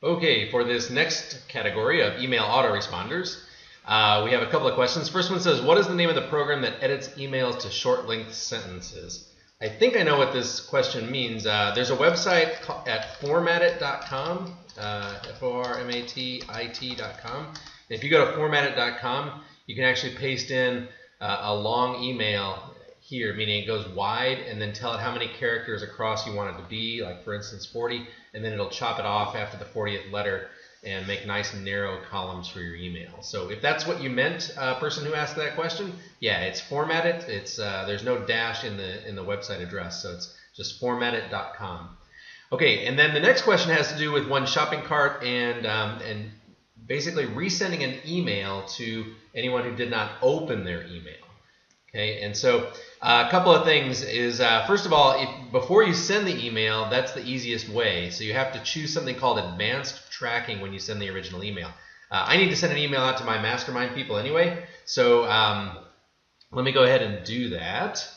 Okay, for this next category of email autoresponders, we have a couple of questions. First one says, what is the name of the program that edits emails to short-length sentences? I think I know what this question means. There's a website at formatit.com, formatit.com. If you go to formatit.com, you can actually paste in a long email here, meaning it goes wide, and then tell it how many characters across you want it to be, like for instance 40, and then it'll chop it off after the 40th letter and make nice narrow columns for your email. So if that's what you meant, person who asked that question, yeah, it's Formatit. It's there's no dash in the website address, so it's just formatit.com. Okay, and then the next question has to do with one shopping cart and basically resending an email to anyone who did not open their email. Okay, and so a couple of things is, first of all, before you send the email, that's the easiest way. So you have to choose something called advanced tracking when you send the original email. I need to send an email out to my mastermind people anyway, so let me go ahead and do that.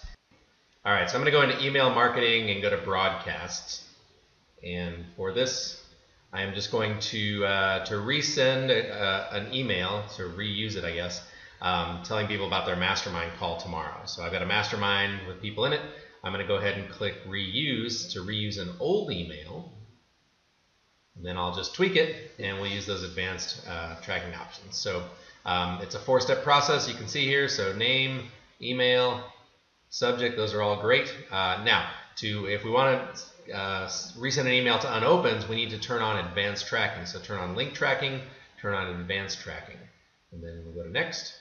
All right, so I'm going to go into email marketing and go to broadcasts. And for this, I am just going to resend an email, to reuse it, I guess. Telling people about their mastermind call tomorrow. So I've got a mastermind with people in it. I'm going to go ahead and click reuse to reuse an old email. And then I'll just tweak it, and we'll use those advanced tracking options. So it's a 4-step process you can see here. So name, email, subject, those are all great. Now, if we want to resend an email to Unopens, we need to turn on advanced tracking. So turn on link tracking, turn on advanced tracking. And then we'll go to next.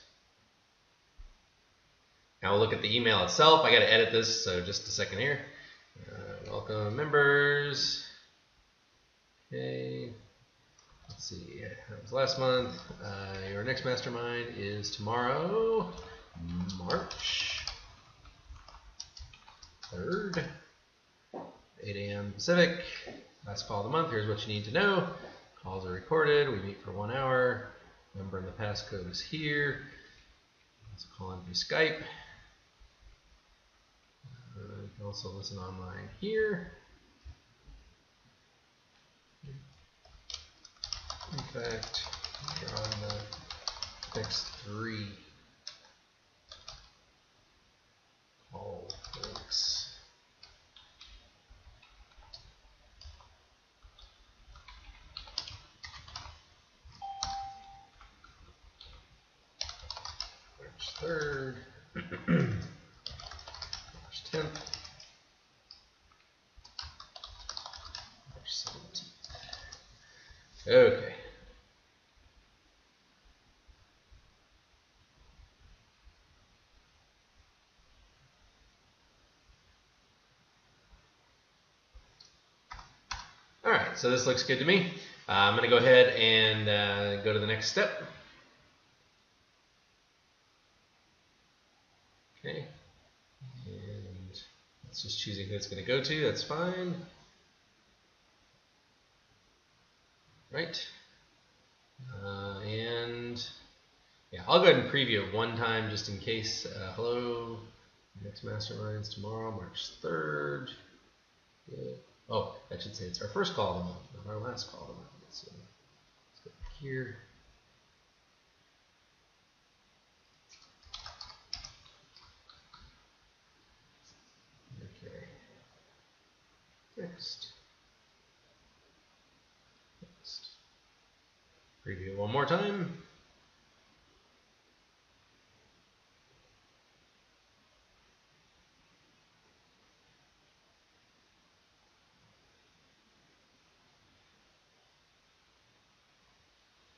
Now we'll look at the email itself. I got to edit this, so just a second here. Welcome members. Okay. Let's see. That was last month. Your next mastermind is tomorrow, March 3rd, 8 a.m. Pacific. Last call of the month. Here's what you need to know. Calls are recorded. We meet for 1 hour. Number and the passcode is here. Let's call in through Skype. You can also listen online here. In fact, you're on the next 3 call links. March 3rd, March 10th, March 17th. Okay. All right, so this looks good to me. I'm going to go ahead and go to the next step. Okay, and it's just choosing who it's going to go to. That's fine. Right. And yeah, I'll go ahead and preview it one time just in case. Hello, next masterminds tomorrow, March 3rd. Yeah. Oh, that should say it's our first call of the month, not our last call of the month. So let's go back here. Okay. Next. Next. Preview one more time.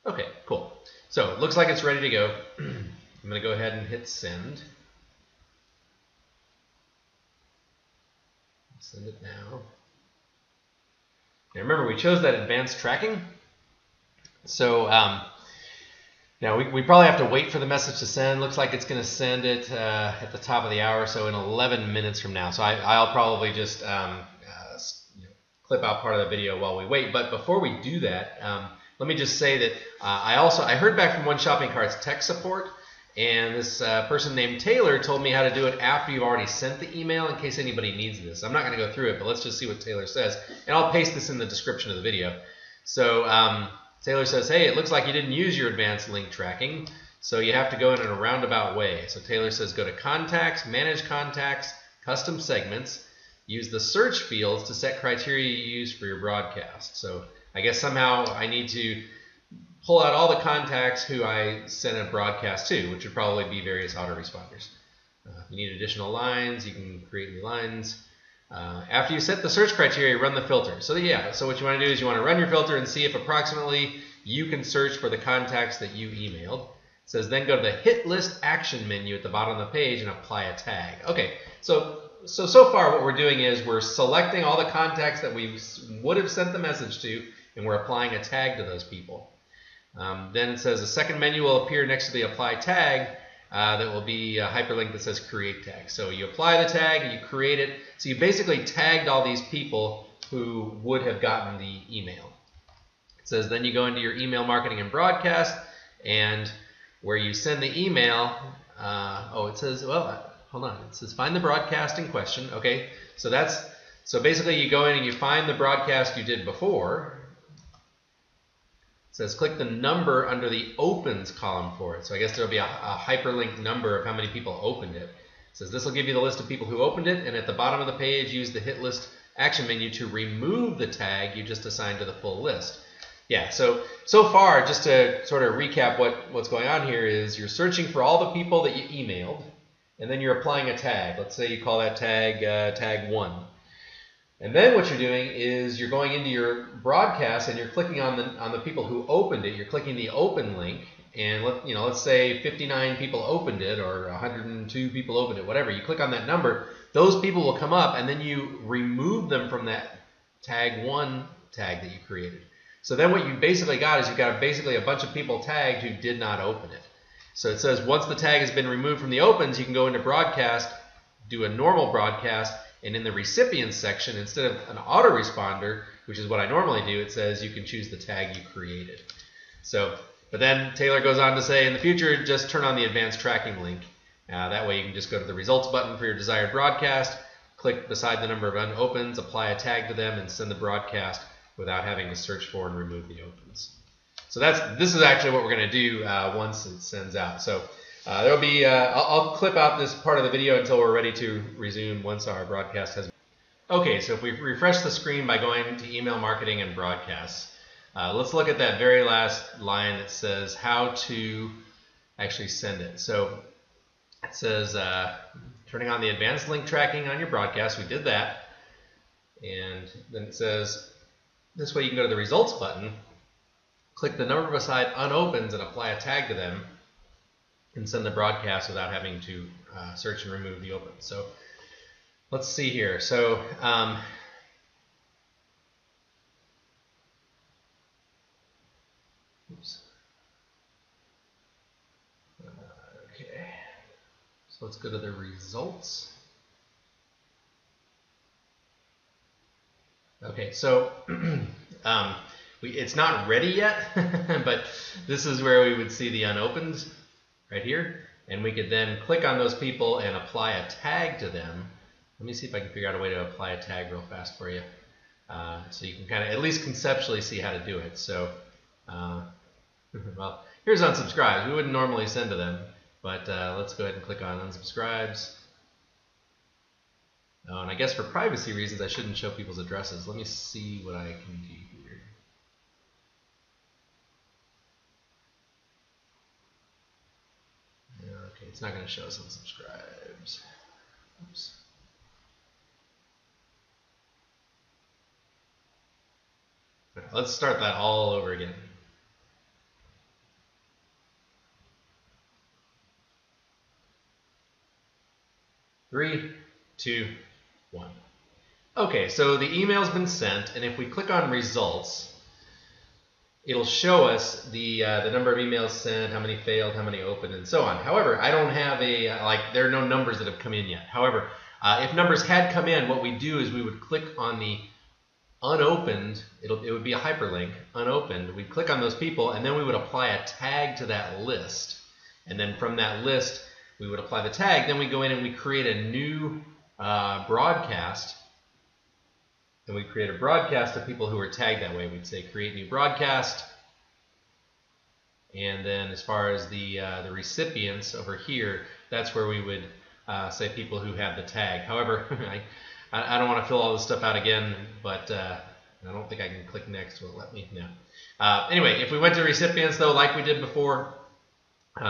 Okay, cool. So it looks like it's ready to go. I'm going to go ahead and hit send. Send it now. Now remember, we chose that advanced tracking. So now we probably have to wait for the message to send. Looks like it's going to send it at the top of the hour, so in 11 minutes from now. So I'll probably just clip out part of the video while we wait. But before we do that, let me just say that I heard back from One Shopping Cart's tech support, and this person named Taylor told me how to do it after you've already sent the email in case anybody needs this. I'm not going to go through it, but let's just see what Taylor says. And I'll paste this in the description of the video. So Taylor says, hey, it looks like you didn't use your advanced link tracking, so you have to go in a roundabout way. So Taylor says go to Contacts, Manage Contacts, Custom Segments, use the search fields to set criteria you use for your broadcast. So I guess somehow I need to pull out all the contacts who I sent a broadcast to, which would probably be various autoresponders. If you need additional lines, you can create new lines. After you set the search criteria, run the filter. So yeah, so what you want to do is you want to run your filter and see if approximately you can search for the contacts that you emailed. It says then go to the Hitlist Action menu at the bottom of the page and apply a tag. Okay, so far what we're doing is we're selecting all the contacts that we would have sent the message to, and we're applying a tag to those people. Then it says a second menu will appear next to the apply tag. That will be a hyperlink that says create tag. So you apply the tag and you create it. So you basically tagged all these people who would have gotten the email. It says then you go into your email marketing and broadcast, and where you send the email, it says, well, hold on, it says find the broadcast in question. Okay, so basically you go in and you find the broadcast you did before. It says click the number under the opens column for it. So I guess there'll be a hyperlink number of how many people opened it. It says this will give you the list of people who opened it, and at the bottom of the page use the Hitlist Action menu to remove the tag you just assigned to the full list. Yeah, so far, just to sort of recap what's going on here is you're searching for all the people that you emailed, and then you're applying a tag. Let's say you call that tag tag 1. And then what you're doing is you're going into your broadcast and you're clicking on the people who opened it. You're clicking the open link, and let's say 59 people opened it or 102 people opened it, whatever. You click on that number, those people will come up, and then you remove them from that tag 1 tag that you created. So then what you basically got is you've got basically a bunch of people tagged who did not open it. So it says once the tag has been removed from the opens, you can go into broadcast, do a normal broadcast, and in the recipients section, instead of an autoresponder, which is what I normally do, it says you can choose the tag you created. But then Taylor goes on to say, in the future, just turn on the advanced tracking link. That way you can just go to the results button for your desired broadcast, click beside the number of unopens, apply a tag to them, and send the broadcast without having to search for and remove the opens. So this is actually what we're going to do once it sends out. So there'll be I'll clip out this part of the video until we're ready to resume once our broadcast has. Okay, so if we refresh the screen by going to email marketing and broadcasts, let's look at that very last line that says how to actually send it. So it says turning on the advanced link tracking on your broadcast. We did that, and then it says this way you can go to the results button, click the number beside unopens and apply a tag to them, and send the broadcast without having to search and remove the opens. So let's see here. So oops. Okay. So let's go to the results. Okay, so it's not ready yet, but this is where we would see the unopened right here, and we could then click on those people and apply a tag to them. Let me see if I can figure out a way to apply a tag real fast for you, so you can kind of at least conceptually see how to do it. So, well, here's unsubscribes. We wouldn't normally send to them, but let's go ahead and click on unsubscribes. Oh, and I guess for privacy reasons, I shouldn't show people's addresses. Let me see what I can do here. Okay, it's not going to show us unsubscribes. Oops. Okay, let's start that all over again. Three, two, 1. Okay, so the email's been sent, and if we click on results, it'll show us the number of emails sent, how many failed, how many opened, and so on. However, I don't have there are no numbers that have come in yet. However, if numbers had come in, what we do is we would click on the unopened, it would be a hyperlink, unopened. We'd click on those people, and then we would apply a tag to that list. And then from that list, we would apply the tag. Then we go in and we create a new broadcast, and we'd create a broadcast of people who were tagged that way. We'd say create new broadcast. And then as far as the recipients over here, that's where we would say people who have the tag. However, I don't want to fill all this stuff out again, but I don't think I can click next. Will it let me? No. Anyway, if we went to recipients, though, like we did before,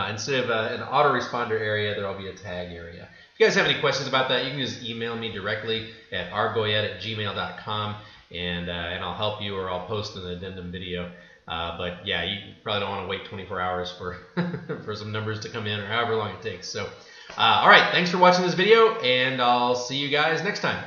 instead of an autoresponder area, there will be a tag area. If you guys have any questions about that, you can just email me directly at argoyet@gmail.com, and I'll help you, or I'll post an addendum video. But yeah, you probably don't want to wait 24 hours for for some numbers to come in, or however long it takes. So, all right, thanks for watching this video, and I'll see you guys next time.